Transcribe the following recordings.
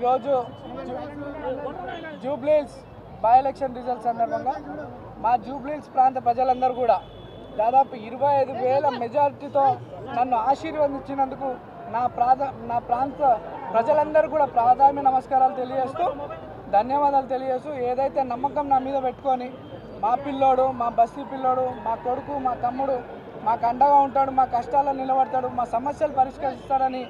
ఈరోజు Jubilee Hills by election results సందర్భంగా మా జూబ్లీహిల్స్ ప్రాంత ప్రజలందరూ కూడా దాదాపు 25,000 మెజారిటీతో నన్ను ఆశీర్వదించినందుకు నా ప్రాంత ప్రజలందరూ కూడా ప్రాధాన్య నమస్కారాలు తెలియజేస్తూ ధన్యవాదాలు తెలియజేస్తూ ఏదైతే నమ్మకం నా మీద పెట్టుకొని మా పిల్లోడు, మా బస్తీ పిల్లోడు, మా కొడుకు, మా తమ్ముడు మాకు అండగా ఉంటాడు, మా కష్టాలను నిలబడతాడు, మా సమస్యలు పరిష్కరిస్తాడని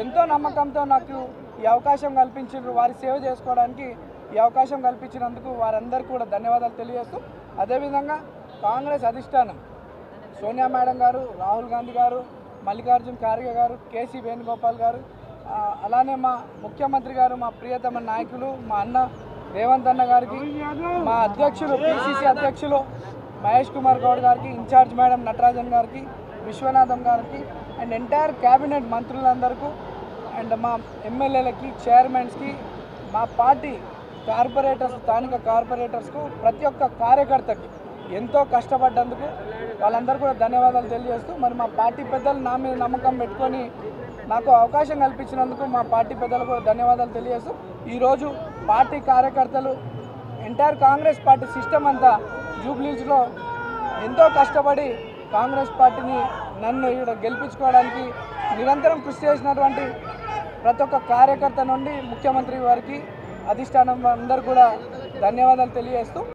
ఎంతో నమ్మకంతో నాకు ఈ అవకాశం కల్పించారు. వారి సేవ చేసుకోవడానికి ఈ అవకాశం కల్పించినందుకు వారందరికీ కూడా ధన్యవాదాలు తెలియజేస్తూ అదేవిధంగా కాంగ్రెస్ అధిష్టానం సోనియా మేడం గారు, రాహుల్ గాంధీ గారు, మల్లికార్జున్ ఖార్గే గారు, కేసీ వేణుగోపాల్ గారు, అలానే మా ముఖ్యమంత్రి గారు, మా ప్రియతమ నాయకులు మా అన్న రేవంత్ అన్న గారికి, మా అధ్యక్షులు పిసిసి అధ్యక్షులు మహేష్ కుమార్ గౌడ్ గారికి, ఇన్ఛార్జ్ మేడం నటరాజన్ గారికి, విశ్వనాథం గారికి అండ్ ఎంటైర్ క్యాబినెట్ మంత్రులందరికీ అండ్ మా ఎమ్మెల్యేలకి, చైర్మన్స్కి, మా పార్టీ కార్పొరేటర్స్, స్థానిక కార్పొరేటర్స్కు, ప్రతి ఒక్క కార్యకర్తకి ఎంతో కష్టపడ్డందుకు వాళ్ళందరూ కూడా ధన్యవాదాలు తెలియజేస్తూ మరి మా పార్టీ పెద్దలు నా మీద నమ్మకం పెట్టుకొని నాకు అవకాశం కల్పించినందుకు మా పార్టీ పెద్దలకు కూడా ధన్యవాదాలు తెలియజేస్తూ ఈరోజు పార్టీ కార్యకర్తలు ఎంటైర్ కాంగ్రెస్ పార్టీ సిస్టమ్ అంతా జూబ్లీహిల్స్లో ఎంతో కష్టపడి కాంగ్రెస్ పార్టీని నన్ను ఇక్కడ గెలిపించుకోవడానికి నిరంతరం కృషి చేసినటువంటి ప్రతి ఒక్క కార్యకర్త నుండి ముఖ్యమంత్రి వారికి అధిష్టానం అందరూ కూడా ధన్యవాదాలు తెలియజేస్తూ